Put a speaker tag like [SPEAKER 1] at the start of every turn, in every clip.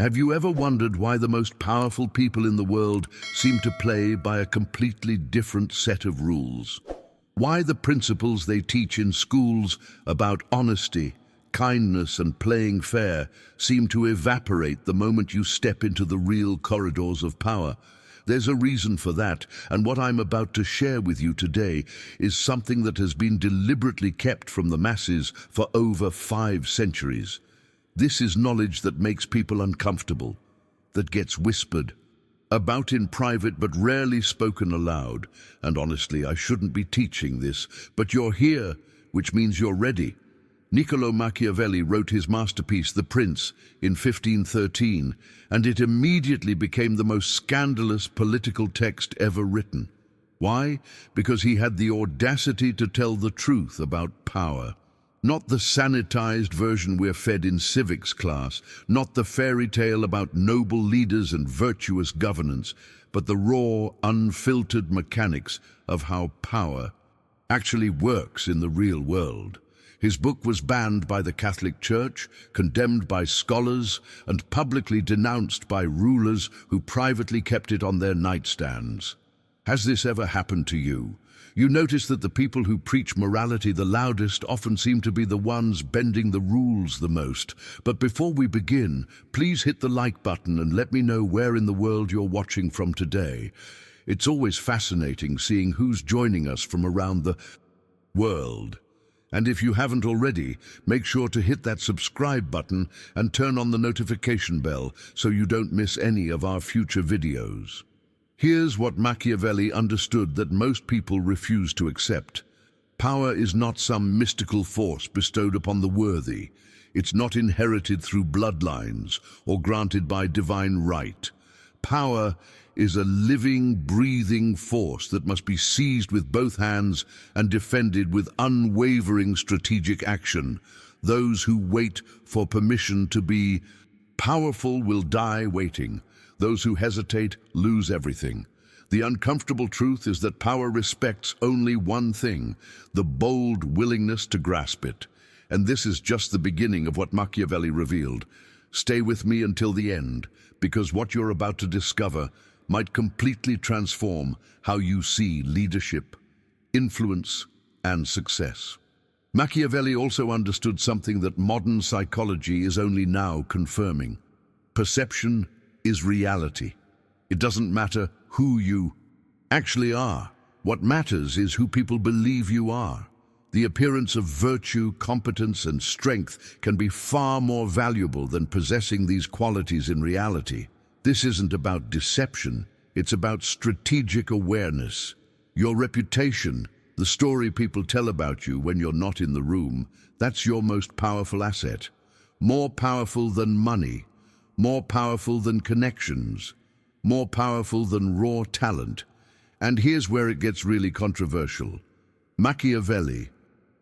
[SPEAKER 1] Have you ever wondered why the most powerful people in the world seem to play by a completely different set of rules? Why the principles they teach in schools about honesty, kindness, and playing fair seem to evaporate the moment you step into the real corridors of power? There's a reason for that, and what I'm about to share with you today is something that has been deliberately kept from the masses for over 5 centuries. This is knowledge that makes people uncomfortable, that gets whispered about in private but rarely spoken aloud. And honestly, I shouldn't be teaching this, but you're here, which means you're ready. Niccolo Machiavelli wrote his masterpiece, The Prince, in 1513, and it immediately became the most scandalous political text ever written. Why? Because he had the audacity to tell the truth about power. Not the sanitized version we're fed in civics class, not the fairy tale about noble leaders and virtuous governance, but the raw, unfiltered mechanics of how power actually works in the real world. His book was banned by the Catholic Church, condemned by scholars, and publicly denounced by rulers who privately kept it on their nightstands. Has this ever happened to you? You notice that the people who preach morality the loudest often seem to be the ones bending the rules the most. But before we begin, please hit the like button and let me know where in the world you're watching from today. It's always fascinating seeing who's joining us from around the world. And if you haven't already, make sure to hit that subscribe button and turn on the notification bell so you don't miss any of our future videos. Here's what Machiavelli understood that most people refuse to accept. Power is not some mystical force bestowed upon the worthy. It's not inherited through bloodlines or granted by divine right. Power is a living, breathing force that must be seized with both hands and defended with unwavering strategic action. Those who wait for permission to be powerful will die waiting. Those who hesitate lose everything. The uncomfortable truth is that power respects only one thing: the bold willingness to grasp it. And this is just the beginning of what Machiavelli revealed. Stay with me until the end, because what you're about to discover might completely transform how you see leadership, influence, and success. Machiavelli also understood something that modern psychology is only now confirming. Perception is reality. It doesn't matter who you actually are. What matters is who people believe you are. The appearance of virtue, competence, and strength can be far more valuable than possessing these qualities in reality. This isn't about deception, it's about strategic awareness. Your reputation, the story people tell about you when you're not in the room, that's your most powerful asset. More powerful than money, more powerful than connections, more powerful than raw talent. And here's where it gets really controversial. Machiavelli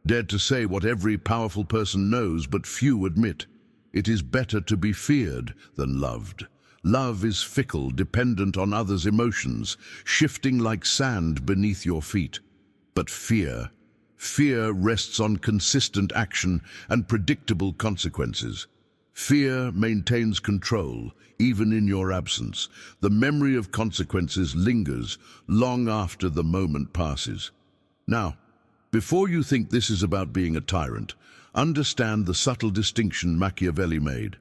[SPEAKER 1] dared to say what every powerful person knows but few admit. It is better to be feared than loved. Love is fickle, dependent on others' emotions, shifting like sand beneath your feet. But fear rests on consistent action and predictable consequences. Fear maintains control, even in your absence. The memory of consequences lingers long after the moment passes. Now, before you think this is about being a tyrant, understand the subtle distinction Machiavelli made.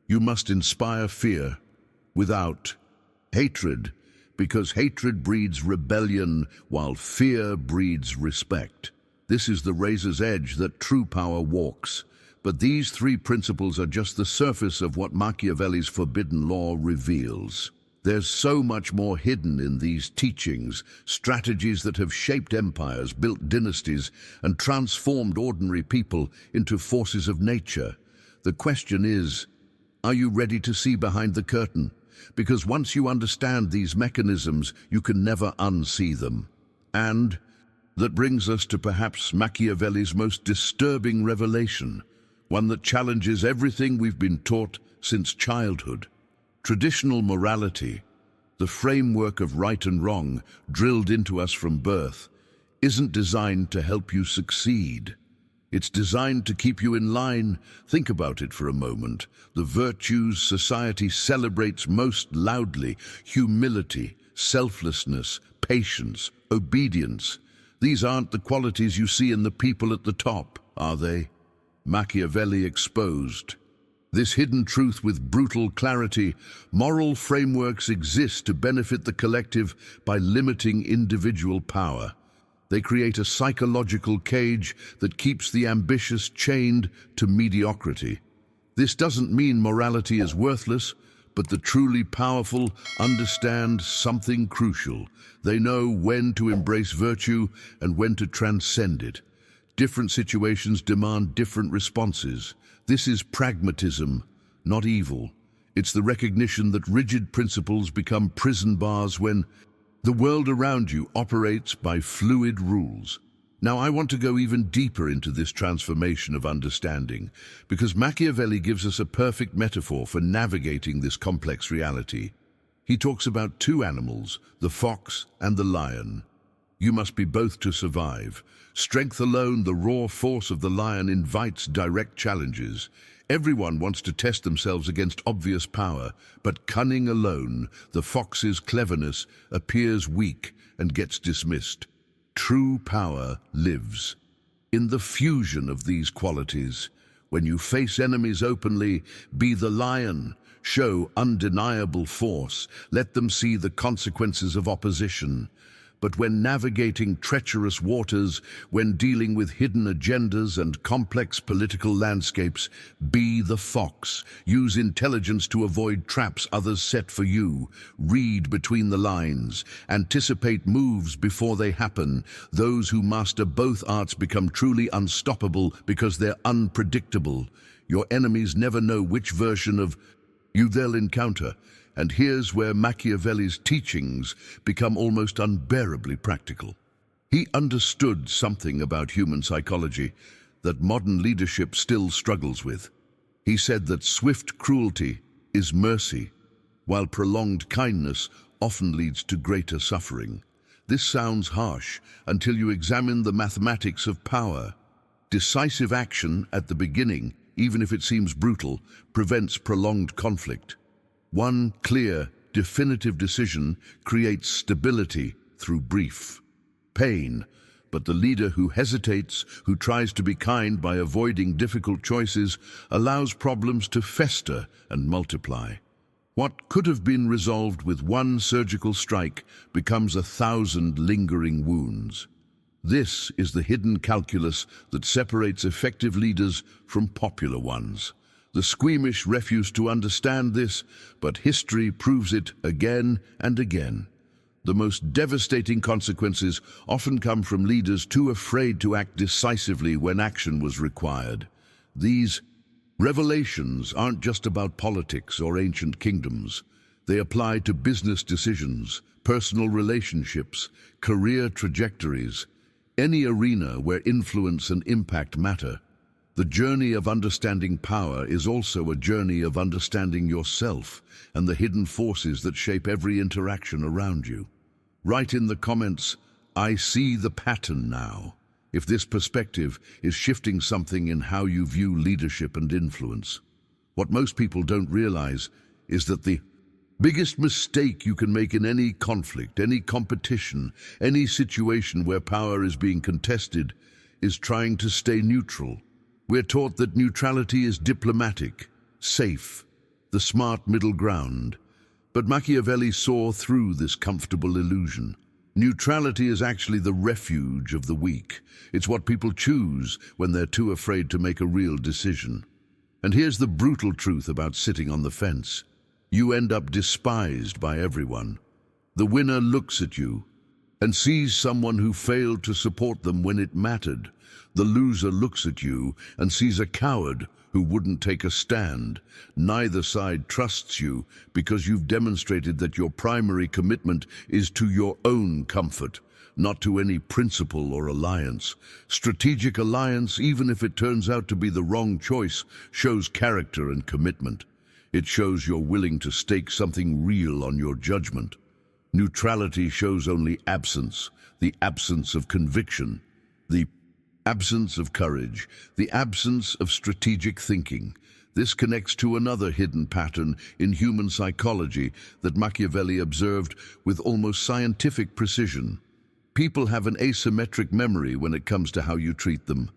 [SPEAKER 1] You must inspire fear without hatred, because hatred breeds rebellion while fear breeds respect. This is the razor's edge that true power walks. But these 3 principles are just the surface of what Machiavelli's forbidden law reveals. There's so much more hidden in these teachings, strategies that have shaped empires, built dynasties, and transformed ordinary people into forces of nature. The question is, are you ready to see behind the curtain? Because once you understand these mechanisms, you can never unsee them. And that brings us to perhaps Machiavelli's most disturbing revelation, one that challenges everything we've been taught since childhood. Traditional morality, the framework of right and wrong drilled into us from birth, isn't designed to help you succeed. It's designed to keep you in line. Think about it for a moment. The virtues society celebrates most loudly: humility, selflessness, patience, obedience. These aren't the qualities you see in the people at the top, are they? Machiavelli exposed this hidden truth with brutal clarity. Moral frameworks exist to benefit the collective by limiting individual power. They create a psychological cage that keeps the ambitious chained to mediocrity. This doesn't mean morality is worthless, but the truly powerful understand something crucial. They know when to embrace virtue and when to transcend it. Different situations demand different responses. This is pragmatism, not evil. It's the recognition that rigid principles become prison bars when the world around you operates by fluid rules. Now, I want to go even deeper into this transformation of understanding, because Machiavelli gives us a perfect metaphor for navigating this complex reality. He talks about two animals, the fox and the lion. You must be both to survive. Strength alone, the raw force of the lion, invites direct challenges. Everyone wants to test themselves against obvious power, but cunning alone, the fox's cleverness, appears weak and gets dismissed. True power lives in the fusion of these qualities. When you face enemies openly, be the lion. Show undeniable force. Let them see the consequences of opposition. But when navigating treacherous waters, when dealing with hidden agendas and complex political landscapes, be the fox. Use intelligence to avoid traps others set for you. Read between the lines. Anticipate moves before they happen. Those who master both arts become truly unstoppable because they're unpredictable. Your enemies never know which version of you they'll encounter. And here's where Machiavelli's teachings become almost unbearably practical. He understood something about human psychology that modern leadership still struggles with. He said that swift cruelty is mercy, while prolonged kindness often leads to greater suffering. This sounds harsh until you examine the mathematics of power. Decisive action at the beginning, even if it seems brutal, prevents prolonged conflict. One clear, definitive decision creates stability through brief pain, but the leader who hesitates, who tries to be kind by avoiding difficult choices, allows problems to fester and multiply. What could have been resolved with one surgical strike becomes 1,000 lingering wounds. This is the hidden calculus that separates effective leaders from popular ones. The squeamish refuse to understand this, but history proves it again and again. The most devastating consequences often come from leaders too afraid to act decisively when action was required. These revelations aren't just about politics or ancient kingdoms. They apply to business decisions, personal relationships, career trajectories, any arena where influence and impact matter. The journey of understanding power is also a journey of understanding yourself and the hidden forces that shape every interaction around you. Write in the comments, "I see the pattern now," if this perspective is shifting something in how you view leadership and influence. What most people don't realize is that the biggest mistake you can make in any conflict, any competition, any situation where power is being contested is trying to stay neutral. We're taught that neutrality is diplomatic, safe, the smart middle ground. But Machiavelli saw through this comfortable illusion. Neutrality is actually the refuge of the weak. It's what people choose when they're too afraid to make a real decision. And here's the brutal truth about sitting on the fence. You end up despised by everyone. The winner looks at you and sees someone who failed to support them when it mattered. The loser looks at you and sees a coward who wouldn't take a stand. Neither side trusts you because you've demonstrated that your primary commitment is to your own comfort, not to any principle or alliance. Strategic alliance, even if it turns out to be the wrong choice, shows character and commitment. It shows you're willing to stake something real on your judgment. Neutrality shows only absence, the absence of conviction, the Absence of courage, the absence of strategic thinking. This connects to another hidden pattern in human psychology that Machiavelli observed with almost scientific precision. People have an asymmetric memory when it comes to how you treat them.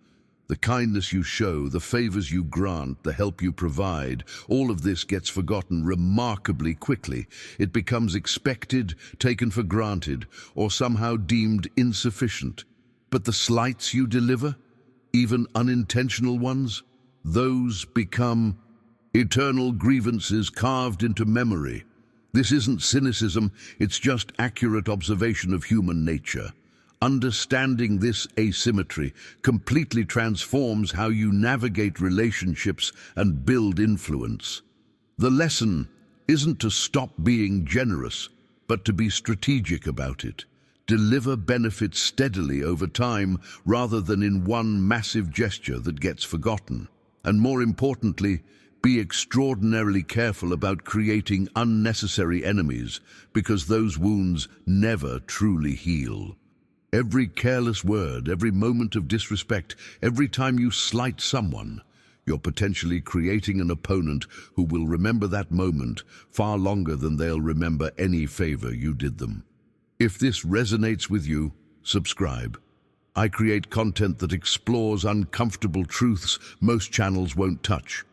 [SPEAKER 1] The kindness you show, the favors you grant, the help you provide, all of this gets forgotten remarkably quickly. It becomes expected, taken for granted, or somehow deemed insufficient. But the slights you deliver, even unintentional ones, those become eternal grievances carved into memory. This isn't cynicism, it's just accurate observation of human nature. Understanding this asymmetry completely transforms how you navigate relationships and build influence. The lesson isn't to stop being generous, but to be strategic about it. Deliver benefits steadily over time rather than in one massive gesture that gets forgotten. And more importantly, be extraordinarily careful about creating unnecessary enemies, because those wounds never truly heal. Every careless word, every moment of disrespect, every time you slight someone, you're potentially creating an opponent who will remember that moment far longer than they'll remember any favor you did them. If this resonates with you, subscribe. I create content that explores uncomfortable truths most channels won't touch.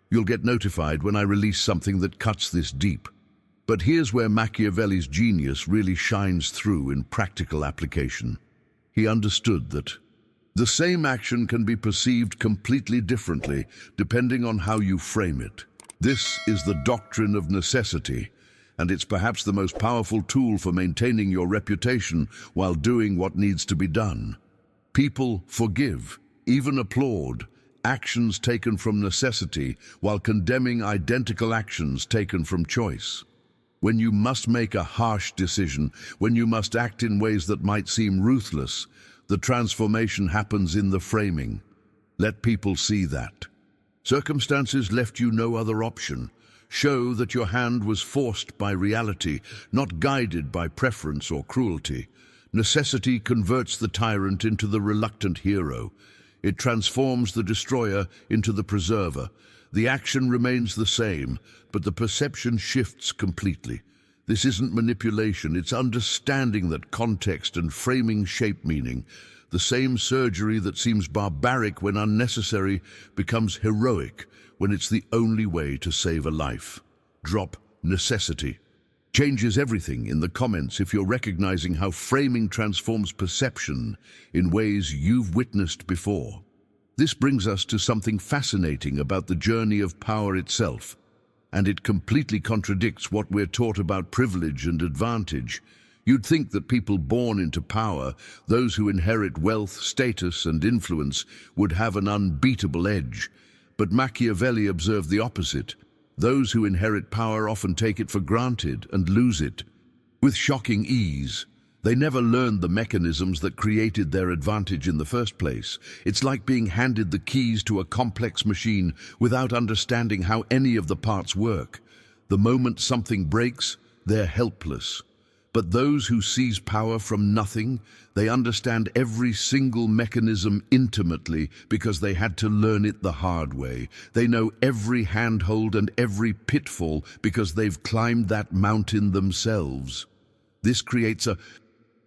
[SPEAKER 1] You'll get notified when I release something that cuts this deep. But here's where Machiavelli's genius really shines through in practical application. He understood that the same action can be perceived completely differently depending on how you frame it. This is the doctrine of necessity, and it's perhaps the most powerful tool for maintaining your reputation while doing what needs to be done. People forgive, even applaud, actions taken from necessity while condemning identical actions taken from choice. When you must make a harsh decision, when you must act in ways that might seem ruthless, the transformation happens in the framing. Let people see that. Circumstances left you no other option. Show that your hand was forced by reality, not guided by preference or cruelty. Necessity converts the tyrant into the reluctant hero. It transforms the destroyer into the preserver. The action remains the same, but the perception shifts completely. This isn't manipulation, it's understanding that context and framing shape meaning. The same surgery that seems barbaric when unnecessary becomes heroic when it's the only way to save a life. Drop necessity. Changes everything in the comments if you're recognizing how framing transforms perception in ways you've witnessed before. This brings us to something fascinating about the journey of power itself, and it completely contradicts what we're taught about privilege and advantage. You'd think that people born into power, those who inherit wealth, status, and influence, would have an unbeatable edge. But Machiavelli observed the opposite. Those who inherit power often take it for granted and lose it with shocking ease. They never learned the mechanisms that created their advantage in the first place. It's like being handed the keys to a complex machine without understanding how any of the parts work. The moment something breaks, they're helpless. But those who seize power from nothing, they understand every single mechanism intimately because they had to learn it the hard way. They know every handhold and every pitfall because they've climbed that mountain themselves. This creates a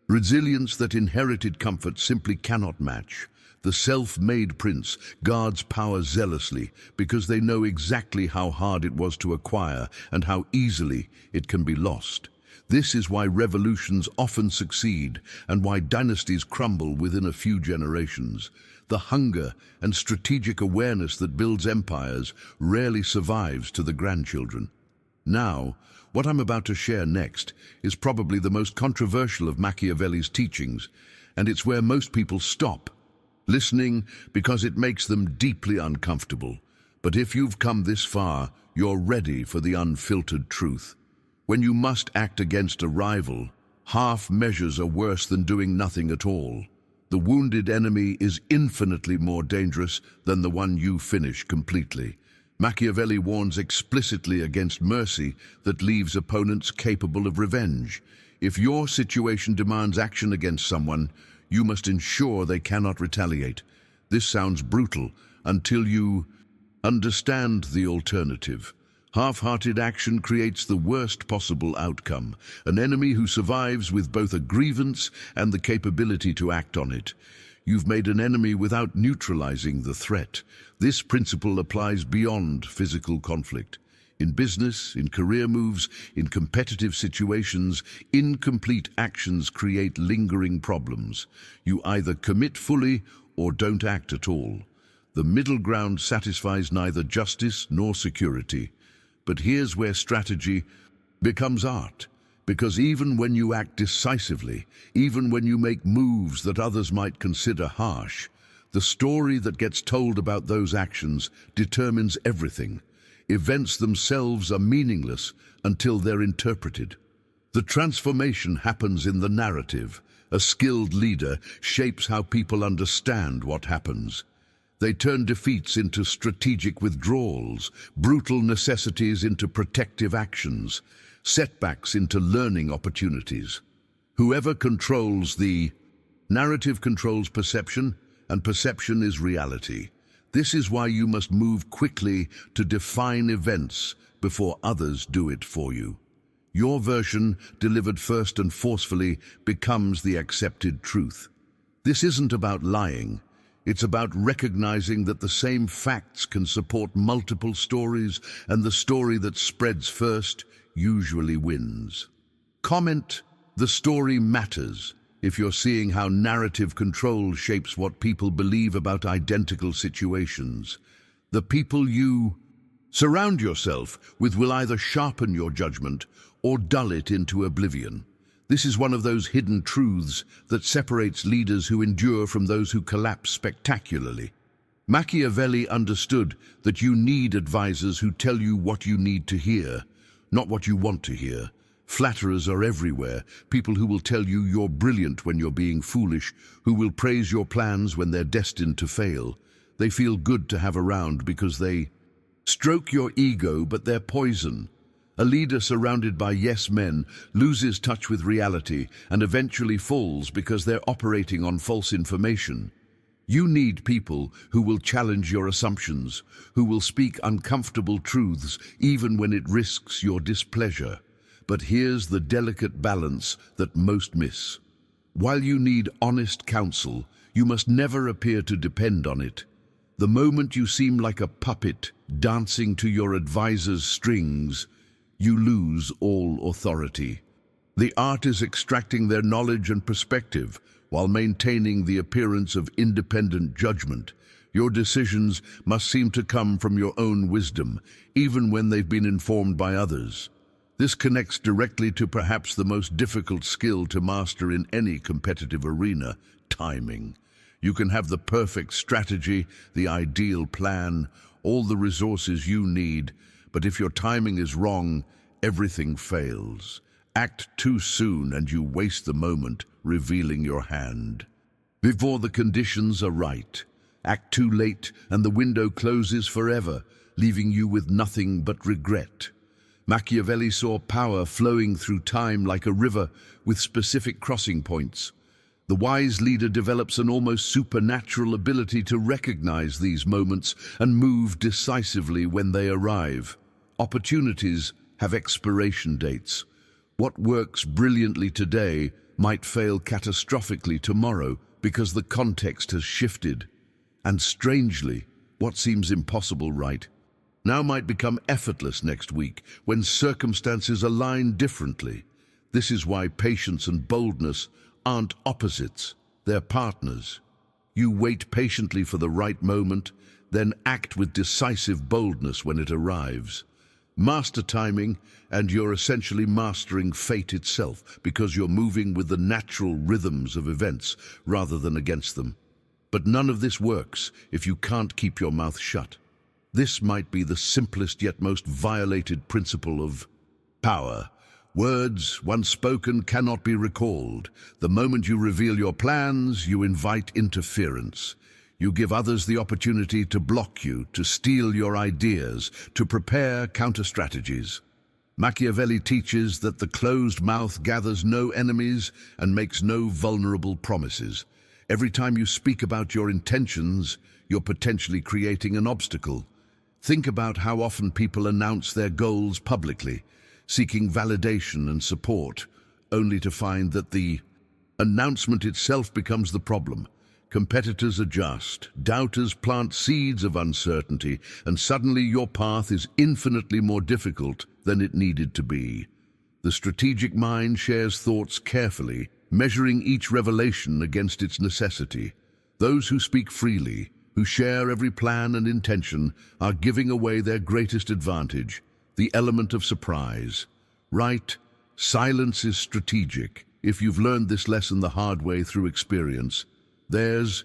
[SPEAKER 1] resilience that inherited comfort simply cannot match. The self-made prince guards power zealously because they know exactly how hard it was to acquire and how easily it can be lost. This is why revolutions often succeed and why dynasties crumble within a few generations. The hunger and strategic awareness that builds empires rarely survives to the grandchildren. Now, what I'm about to share next is probably the most controversial of Machiavelli's teachings, and it's where most people stop listening because it makes them deeply uncomfortable. But if you've come this far, you're ready for the unfiltered truth. When you must act against a rival, half measures are worse than doing nothing at all. The wounded enemy is infinitely more dangerous than the one you finish completely. Machiavelli warns explicitly against mercy that leaves opponents capable of revenge. If your situation demands action against someone, you must ensure they cannot retaliate. This sounds brutal until you understand the alternative. Half-hearted action creates the worst possible outcome, an enemy who survives with both a grievance and the capability to act on it. You've made an enemy without neutralizing the threat. This principle applies beyond physical conflict. In business, in career moves, in competitive situations, incomplete actions create lingering problems. You either commit fully or don't act at all. The middle ground satisfies neither justice nor security. But here's where strategy becomes art, because even when you act decisively, even when you make moves that others might consider harsh, the story that gets told about those actions determines everything. Events themselves are meaningless until they're interpreted. The transformation happens in the narrative. A skilled leader shapes how people understand what happens. They turn defeats into strategic withdrawals, brutal necessities into protective actions, setbacks into learning opportunities. Whoever controls the narrative controls perception, and perception is reality. This is why you must move quickly to define events before others do it for you. Your version, delivered first and forcefully, becomes the accepted truth. This isn't about lying. It's about recognizing that the same facts can support multiple stories, and the story that spreads first usually wins. Comment, the story matters, if you're seeing how narrative control shapes what people believe about identical situations. The people you surround yourself with will either sharpen your judgment or dull it into oblivion. This is one of those hidden truths that separates leaders who endure from those who collapse spectacularly. Machiavelli understood that you need advisors who tell you what you need to hear, not what you want to hear. Flatterers are everywhere, people who will tell you you're brilliant when you're being foolish, who will praise your plans when they're destined to fail. They feel good to have around because they stroke your ego, but they're poison. A leader surrounded by yes men loses touch with reality and eventually falls because they're operating on false information. You need people who will challenge your assumptions, who will speak uncomfortable truths even when it risks your displeasure. But here's the delicate balance that most miss. While you need honest counsel, you must never appear to depend on it. The moment you seem like a puppet dancing to your advisor's strings, you lose all authority. The art is extracting their knowledge and perspective while maintaining the appearance of independent judgment. Your decisions must seem to come from your own wisdom, even when they've been informed by others. This connects directly to perhaps the most difficult skill to master in any competitive arena: timing. You can have the perfect strategy, the ideal plan, all the resources you need, but if your timing is wrong, everything fails. Act too soon and you waste the moment, revealing your hand before the conditions are right. Act too late and the window closes forever, leaving you with nothing but regret. Machiavelli saw power flowing through time like a river with specific crossing points. The wise leader develops an almost supernatural ability to recognize these moments and move decisively when they arrive. Opportunities have expiration dates. What works brilliantly today might fail catastrophically tomorrow because the context has shifted. And strangely, what seems impossible right now might become effortless next week when circumstances align differently. This is why patience and boldness aren't opposites, they're partners. You wait patiently for the right moment, then act with decisive boldness when it arrives. Master timing, and you're essentially mastering fate itself because you're moving with the natural rhythms of events rather than against them. But none of this works if you can't keep your mouth shut. This might be the simplest yet most violated principle of power. Words, once spoken, cannot be recalled. The moment you reveal your plans, you invite interference. You give others the opportunity to block you, to steal your ideas, to prepare counter-strategies. Machiavelli teaches that the closed mouth gathers no enemies and makes no vulnerable promises. Every time you speak about your intentions, you're potentially creating an obstacle. Think about how often people announce their goals publicly, seeking validation and support, only to find that the announcement itself becomes the problem. Competitors adjust, doubters plant seeds of uncertainty, and suddenly your path is infinitely more difficult than it needed to be. The strategic mind shares thoughts carefully, measuring each revelation against its necessity. Those who speak freely, who share every plan and intention, are giving away their greatest advantage, the element of surprise. Right? Silence is strategic. If you've learned this lesson the hard way through experience, there's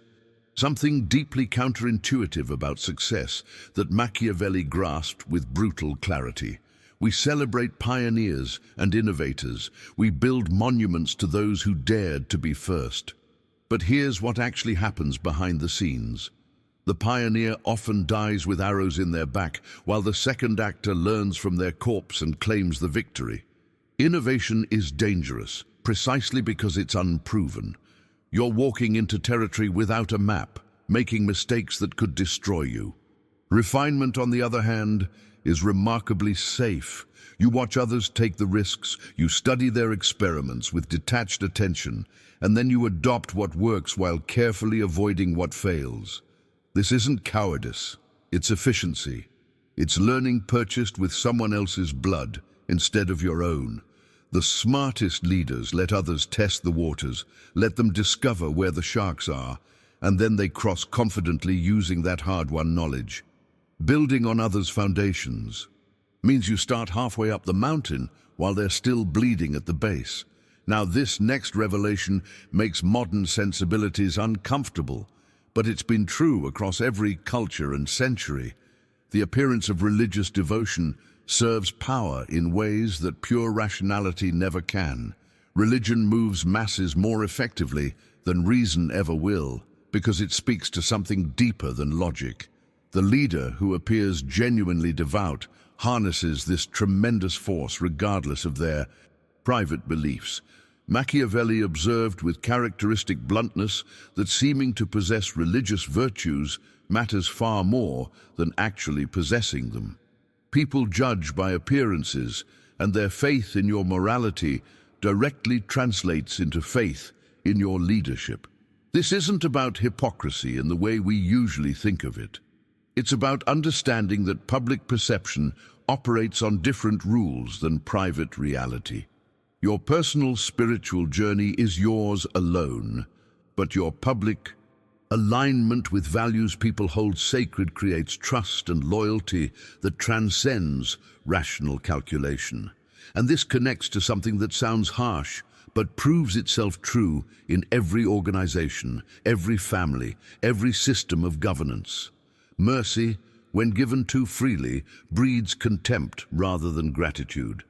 [SPEAKER 1] something deeply counterintuitive about success that Machiavelli grasped with brutal clarity. We celebrate pioneers and innovators. We build monuments to those who dared to be first. But here's what actually happens behind the scenes. The pioneer often dies with arrows in their back, while the second actor learns from their corpse and claims the victory. Innovation is dangerous, precisely because it's unproven. You're walking into territory without a map, making mistakes that could destroy you. Refinement, on the other hand, is remarkably safe. You watch others take the risks, you study their experiments with detached attention, and then you adopt what works while carefully avoiding what fails. This isn't cowardice, it's efficiency. It's learning purchased with someone else's blood instead of your own. The smartest leaders let others test the waters, let them discover where the sharks are, and then they cross confidently using that hard-won knowledge. Building on others' foundations means you start halfway up the mountain while they're still bleeding at the base. Now, this next revelation makes modern sensibilities uncomfortable, but it's been true across every culture and century. The appearance of religious devotion serves power in ways that pure rationality never can. Religion moves masses more effectively than reason ever will, because it speaks to something deeper than logic. The leader who appears genuinely devout harnesses this tremendous force regardless of their private beliefs. Machiavelli observed with characteristic bluntness that seeming to possess religious virtues matters far more than actually possessing them. People judge by appearances, and their faith in your morality directly translates into faith in your leadership. This isn't about hypocrisy in the way we usually think of it. It's about understanding that public perception operates on different rules than private reality. Your personal spiritual journey is yours alone, but your public alignment with values people hold sacred creates trust and loyalty that transcends rational calculation. And this connects to something that sounds harsh, but proves itself true in every organization, every family, every system of governance. Mercy, when given too freely, breeds contempt rather than gratitude.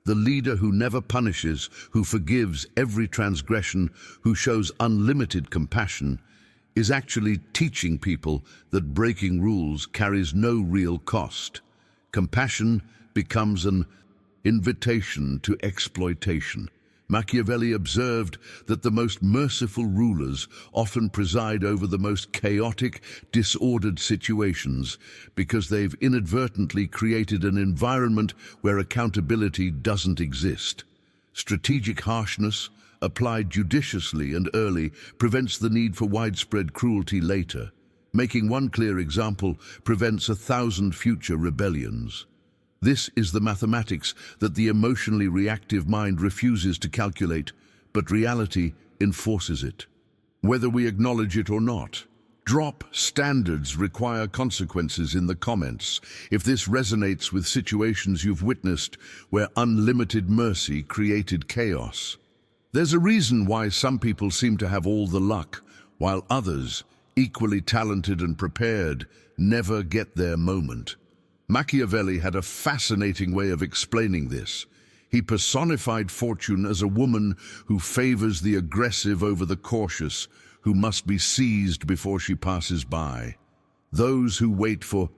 [SPEAKER 1] The leader who never punishes, who forgives every transgression, who shows unlimited compassion, is actually teaching people that breaking rules carries no real cost. Compassion becomes an invitation to exploitation. Machiavelli observed that the most merciful rulers often preside over the most chaotic, disordered situations because they've inadvertently created an environment where accountability doesn't exist. Strategic harshness, applied judiciously and early, prevents the need for widespread cruelty later. Making one clear example prevents 1,000 future rebellions. This is the mathematics that the emotionally reactive mind refuses to calculate, but reality enforces it. Whether we acknowledge it or not, drop standards require consequences in the comments if this resonates with situations you've witnessed where unlimited mercy created chaos. There's a reason why some people seem to have all the luck, while others, equally talented and prepared, never get their moment. Machiavelli had a fascinating way of explaining this. He personified fortune as a woman who favors the aggressive over the cautious, who must be seized before she passes by. Those who wait for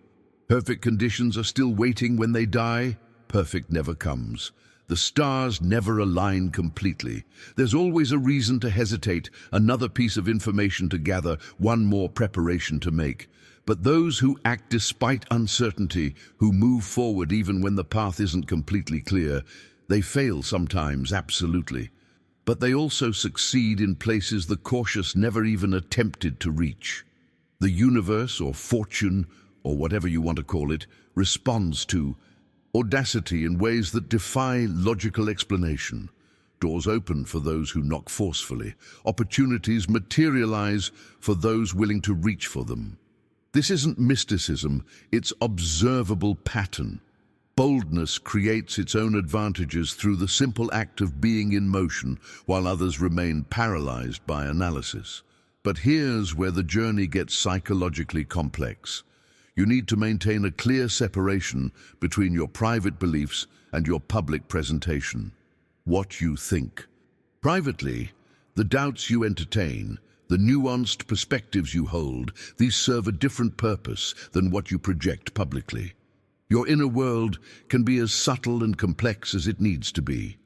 [SPEAKER 1] perfect conditions are still waiting when they die. Perfect never comes. The stars never align completely. There's always a reason to hesitate, another piece of information to gather, one more preparation to make. But those who act despite uncertainty, who move forward even when the path isn't completely clear, they fail sometimes, absolutely. But they also succeed in places the cautious never even attempted to reach. The universe, or fortune, or whatever you want to call it, responds to audacity in ways that defy logical explanation. Doors open for those who knock forcefully. Opportunities materialize for those willing to reach for them. This isn't mysticism, it's observable pattern. Boldness creates its own advantages through the simple act of being in motion, while others remain paralyzed by analysis. But here's where the journey gets psychologically complex. You need to maintain a clear separation between your private beliefs and your public presentation. What you think. Privately, the doubts you entertain, the nuanced perspectives you hold, these serve a different purpose than what you project publicly. Your inner world can be as subtle and complex as it needs to be.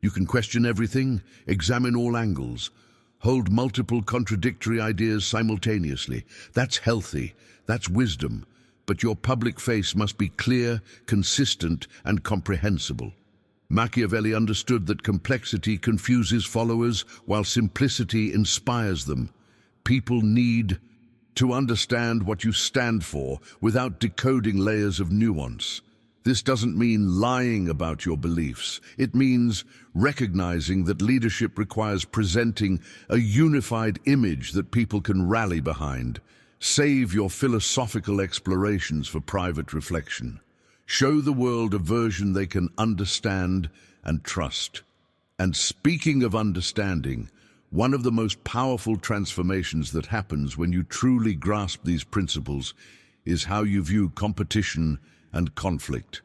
[SPEAKER 1] You can question everything, examine all angles, hold multiple contradictory ideas simultaneously. That's healthy, that's wisdom. But your public face must be clear, consistent, and comprehensible. Machiavelli understood that complexity confuses followers while simplicity inspires them. People need to understand what you stand for without decoding layers of nuance. This doesn't mean lying about your beliefs. It means recognizing that leadership requires presenting a unified image that people can rally behind. Save your philosophical explorations for private reflection. Show the world a version they can understand and trust. And speaking of understanding, one of the most powerful transformations that happens when you truly grasp these principles is how you view competition and conflict.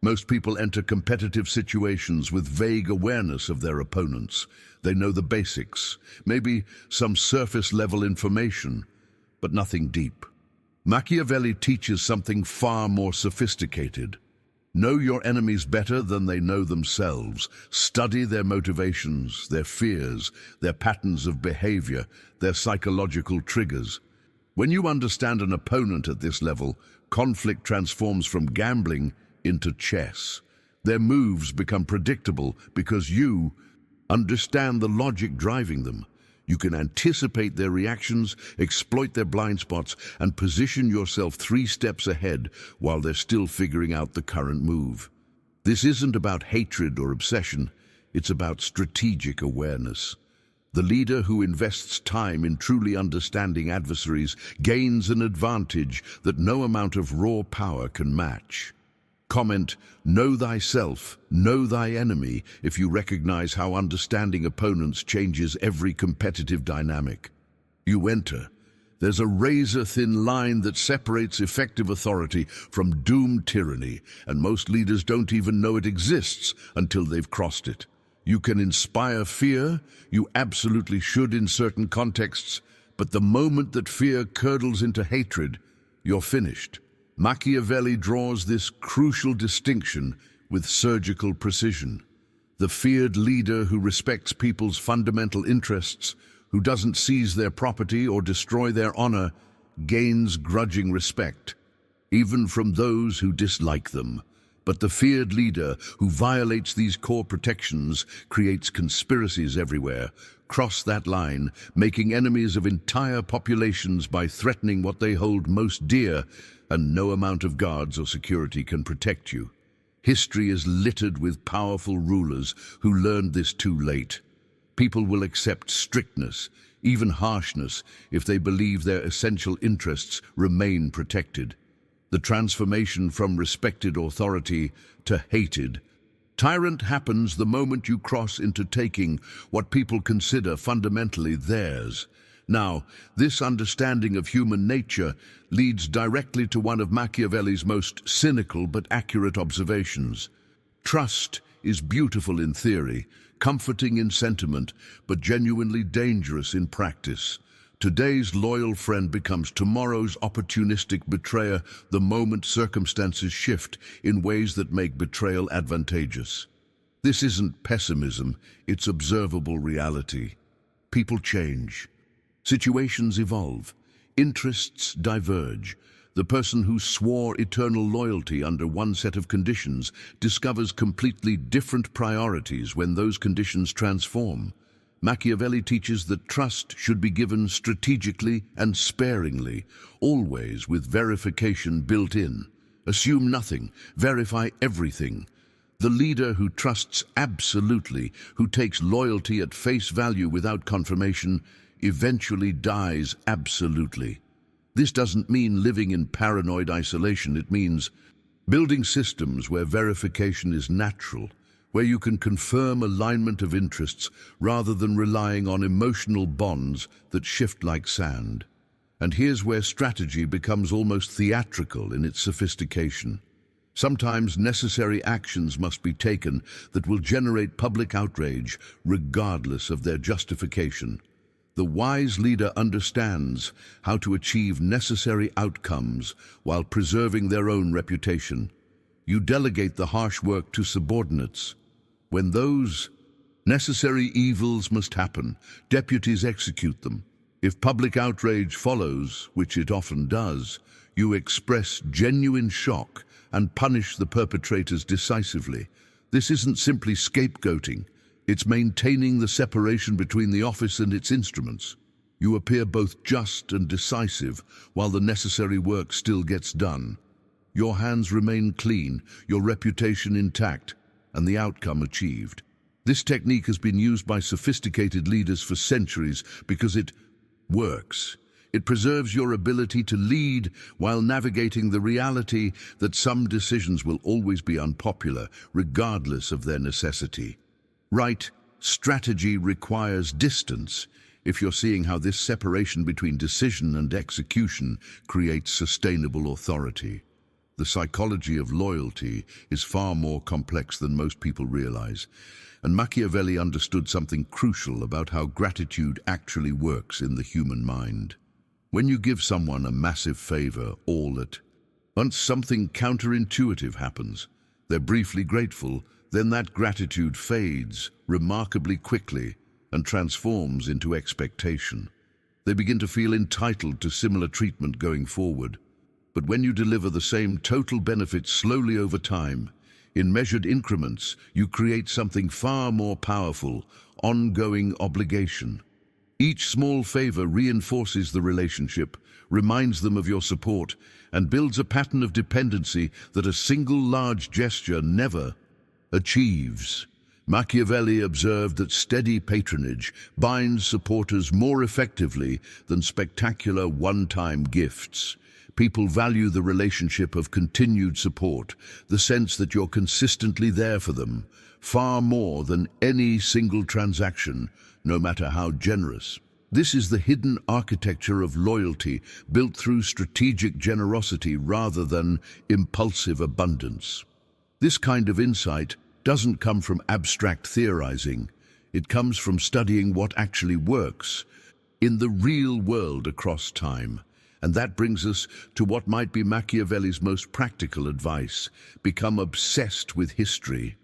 [SPEAKER 1] Most people enter competitive situations with vague awareness of their opponents. They know the basics, maybe some surface-level information, but nothing deep. Machiavelli teaches something far more sophisticated. Know your enemies better than they know themselves. Study their motivations, their fears, their patterns of behavior, their psychological triggers. When you understand an opponent at this level, conflict transforms from gambling into chess. Their moves become predictable because you understand the logic driving them. You can anticipate their reactions, exploit their blind spots, and position yourself 3 steps ahead while they're still figuring out the current move. This isn't about hatred or obsession, it's about strategic awareness. The leader who invests time in truly understanding adversaries gains an advantage that no amount of raw power can match. Comment, know thyself, know thy enemy, if you recognize how understanding opponents changes every competitive dynamic. You enter. There's a razor-thin line that separates effective authority from doomed tyranny, and most leaders don't even know it exists until they've crossed it. You can inspire fear, you absolutely should in certain contexts, but the moment that fear curdles into hatred, you're finished. Machiavelli draws this crucial distinction with surgical precision. The feared leader who respects people's fundamental interests, who doesn't seize their property or destroy their honor, gains grudging respect, even from those who dislike them. But the feared leader who violates these core protections creates conspiracies everywhere. Cross that line, making enemies of entire populations by threatening what they hold most dear, and no amount of guards or security can protect you. History is littered with powerful rulers who learned this too late. People will accept strictness, even harshness, if they believe their essential interests remain protected. The transformation from respected authority to hated tyrant happens the moment you cross into taking what people consider fundamentally theirs. Now, this understanding of human nature leads directly to one of Machiavelli's most cynical but accurate observations. Trust is beautiful in theory, comforting in sentiment, but genuinely dangerous in practice. Today's loyal friend becomes tomorrow's opportunistic betrayer the moment circumstances shift in ways that make betrayal advantageous. This isn't pessimism, it's observable reality. People change. Situations evolve. Interests diverge. The person who swore eternal loyalty under one set of conditions discovers completely different priorities when those conditions transform. Machiavelli teaches that trust should be given strategically and sparingly, always with verification built in. Assume nothing, verify everything. The leader who trusts absolutely, who takes loyalty at face value without confirmation, eventually dies absolutely. This doesn't mean living in paranoid isolation. It means building systems where verification is natural, where you can confirm alignment of interests rather than relying on emotional bonds that shift like sand. And here's where strategy becomes almost theatrical in its sophistication. Sometimes necessary actions must be taken that will generate public outrage, regardless of their justification. The wise leader understands how to achieve necessary outcomes while preserving their own reputation. You delegate the harsh work to subordinates. When those necessary evils must happen, deputies execute them. If public outrage follows, which it often does, you express genuine shock and punish the perpetrators decisively. This isn't simply scapegoating, it's maintaining the separation between the office and its instruments. You appear both just and decisive while the necessary work still gets done. Your hands remain clean, your reputation intact, and the outcome achieved. This technique has been used by sophisticated leaders for centuries because it works. It preserves your ability to lead while navigating the reality that some decisions will always be unpopular, regardless of their necessity. Right strategy requires distance if you're seeing how this separation between decision and execution creates sustainable authority. The psychology of loyalty is far more complex than most people realize, and Machiavelli understood something crucial about how gratitude actually works in the human mind. When you give someone a massive favor, all at once something counterintuitive happens. They're briefly grateful, then that gratitude fades remarkably quickly and transforms into expectation. They begin to feel entitled to similar treatment going forward. But when you deliver the same total benefit slowly over time, in measured increments, you create something far more powerful, ongoing obligation. Each small favor reinforces the relationship, reminds them of your support, and builds a pattern of dependency that a single large gesture never achieves. Machiavelli observed that steady patronage binds supporters more effectively than spectacular one-time gifts. People value the relationship of continued support, the sense that you're consistently there for them, far more than any single transaction, no matter how generous. This is the hidden architecture of loyalty, built through strategic generosity rather than impulsive abundance. This kind of insight doesn't come from abstract theorizing. It comes from studying what actually works in the real world across time. And that brings us to what might be Machiavelli's most practical advice: become obsessed with history.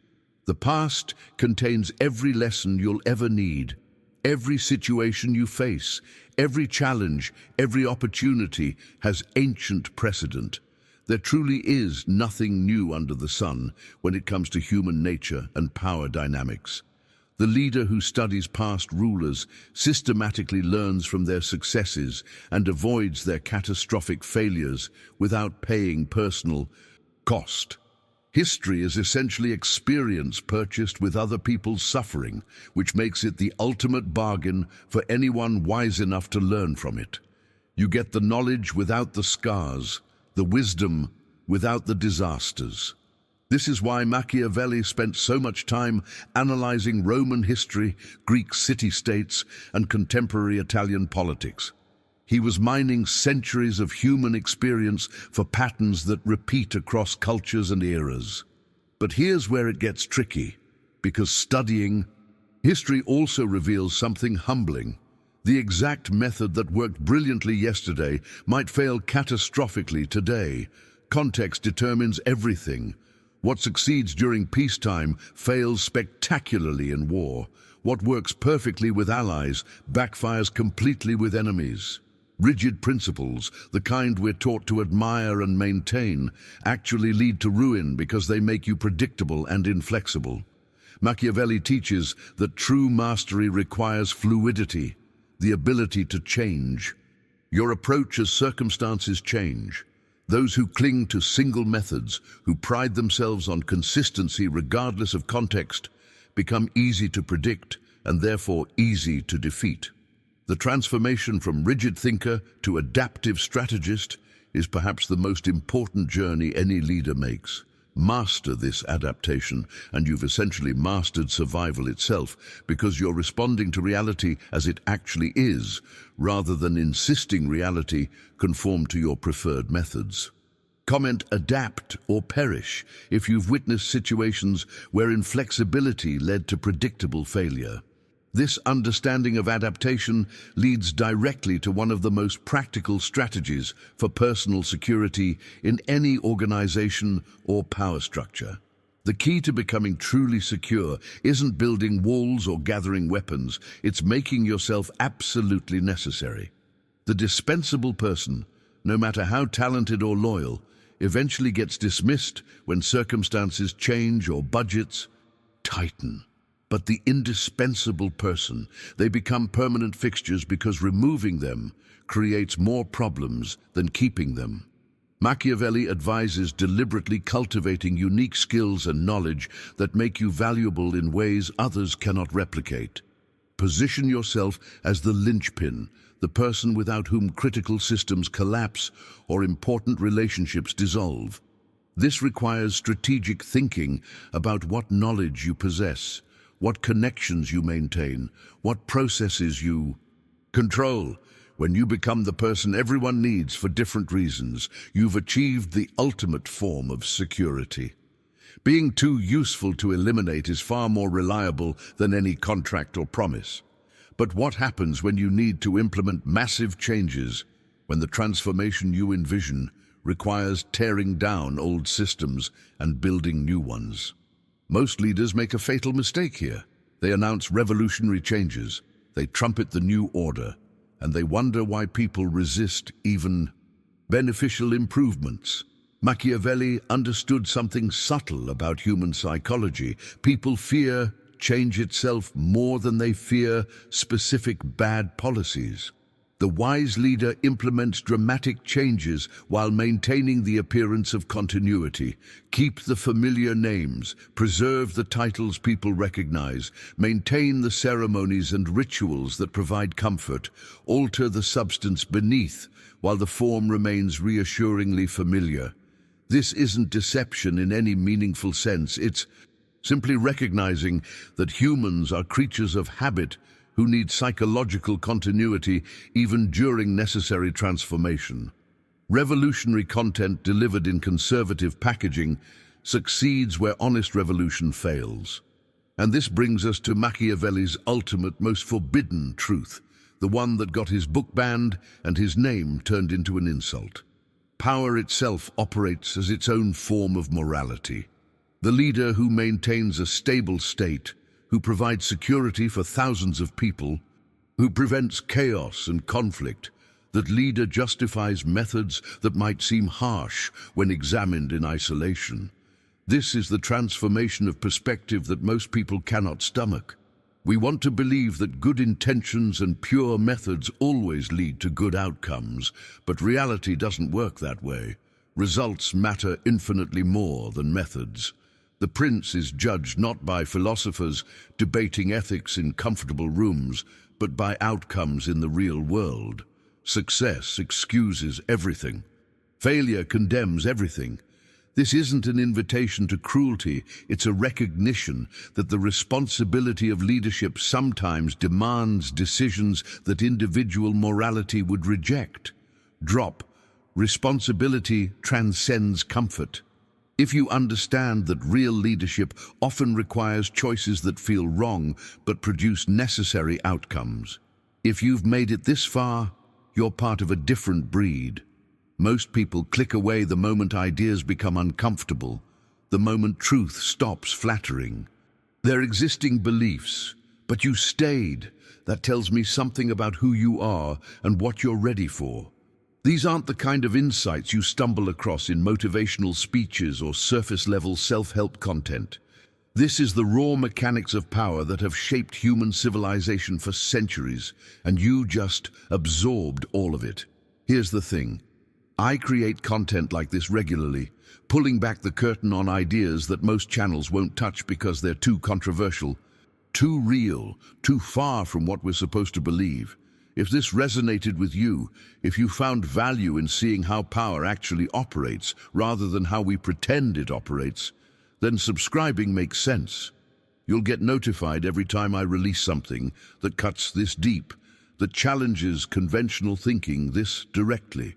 [SPEAKER 1] The past contains every lesson you'll ever need. Every situation you face, every challenge, every opportunity has ancient precedent. There truly is nothing new under the sun when it comes to human nature and power dynamics. The leader who studies past rulers systematically learns from their successes and avoids their catastrophic failures without paying personal cost. History is essentially experience purchased with other people's suffering, which makes it the ultimate bargain for anyone wise enough to learn from it. You get the knowledge without the scars, the wisdom without the disasters. This is why Machiavelli spent so much time analyzing Roman history, Greek city-states, and contemporary Italian politics. He was mining centuries of human experience for patterns that repeat across cultures and eras. But here's where it gets tricky, because studying history also reveals something humbling. The exact method that worked brilliantly yesterday might fail catastrophically today. Context determines everything. What succeeds during peacetime fails spectacularly in war. What works perfectly with allies backfires completely with enemies. Rigid principles, the kind we're taught to admire and maintain, actually lead to ruin because they make you predictable and inflexible. Machiavelli teaches that true mastery requires fluidity, the ability to change. Your approach as circumstances change. Those who cling to single methods, who pride themselves on consistency regardless of context, become easy to predict and therefore easy to defeat. The transformation from rigid thinker to adaptive strategist is perhaps the most important journey any leader makes. Master this adaptation, and you've essentially mastered survival itself, because you're responding to reality as it actually is, rather than insisting reality conform to your preferred methods. Comment adapt or perish if you've witnessed situations where inflexibility led to predictable failure. This understanding of adaptation leads directly to one of the most practical strategies for personal security in any organization or power structure. The key to becoming truly secure isn't building walls or gathering weapons, it's making yourself absolutely necessary. The dispensable person, no matter how talented or loyal, eventually gets dismissed when circumstances change or budgets tighten. But the indispensable person, they become permanent fixtures because removing them creates more problems than keeping them. Machiavelli advises deliberately cultivating unique skills and knowledge that make you valuable in ways others cannot replicate. Position yourself as the linchpin, the person without whom critical systems collapse or important relationships dissolve. This requires strategic thinking about what knowledge you possess, what connections you maintain, what processes you control. When you become the person everyone needs for different reasons, you've achieved the ultimate form of security. Being too useful to eliminate is far more reliable than any contract or promise. But what happens when you need to implement massive changes, when the transformation you envision requires tearing down old systems and building new ones? Most leaders make a fatal mistake here. They announce revolutionary changes, they trumpet the new order, and they wonder why people resist even beneficial improvements. Machiavelli understood something subtle about human psychology. People fear change itself more than they fear specific bad policies. The wise leader implements dramatic changes while maintaining the appearance of continuity. Keep the familiar names, preserve the titles people recognize, maintain the ceremonies and rituals that provide comfort, alter the substance beneath while the form remains reassuringly familiar. This isn't deception in any meaningful sense. It's simply recognizing that humans are creatures of habit who need psychological continuity even during necessary transformation. Revolutionary content delivered in conservative packaging succeeds where honest revolution fails. And this brings us to Machiavelli's ultimate, most forbidden truth, the one that got his book banned and his name turned into an insult. Power itself operates as its own form of morality. The leader who maintains a stable state, who provides security for thousands of people, who prevents chaos and conflict, that leader justifies methods that might seem harsh when examined in isolation. This is the transformation of perspective that most people cannot stomach. We want to believe that good intentions and pure methods always lead to good outcomes, but reality doesn't work that way. Results matter infinitely more than methods. The prince is judged not by philosophers debating ethics in comfortable rooms, but by outcomes in the real world. Success excuses everything. Failure condemns everything. This isn't an invitation to cruelty, it's a recognition that the responsibility of leadership sometimes demands decisions that individual morality would reject. Responsibility transcends comfort. If you understand that real leadership often requires choices that feel wrong but produce necessary outcomes, if you've made it this far, you're part of a different breed. Most people click away the moment ideas become uncomfortable. the moment truth stops flattering. They're existing beliefs, but you stayed. That tells me something about who you are and what you're ready for. These aren't the kind of insights you stumble across in motivational speeches or surface-level self-help content. This is the raw mechanics of power that have shaped human civilization for centuries, and you just absorbed all of it. Here's the thing. I create content like this regularly, pulling back the curtain on ideas that most channels won't touch because they're too controversial, too real, too far from what we're supposed to believe. If this resonated with you, if you found value in seeing how power actually operates rather than how we pretend it operates, then subscribing makes sense. You'll get notified every time I release something that cuts this deep, that challenges conventional thinking this directly.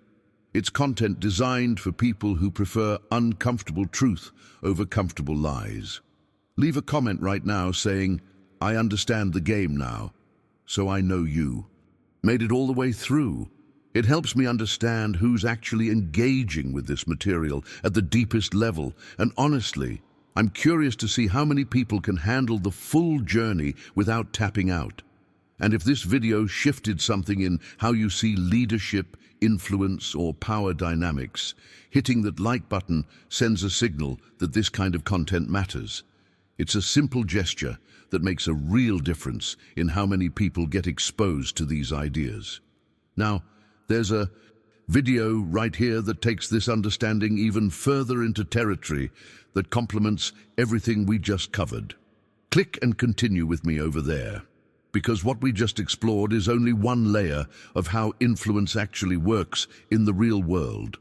[SPEAKER 1] It's content designed for people who prefer uncomfortable truth over comfortable lies. Leave a comment right now saying, "I understand the game now, so I know you." Made it all the way through. It helps me understand who's actually engaging with this material at the deepest level, and honestly, I'm curious to see how many people can handle the full journey without tapping out. And if this video shifted something in how you see leadership, influence, or power dynamics, hitting that like button sends a signal that this kind of content matters. It's a simple gesture that makes a real difference in how many people get exposed to these ideas. Now, there's a video right here that takes this understanding even further into territory that complements everything we just covered. Click and continue with me over there, because what we just explored is only one layer of how influence actually works in the real world.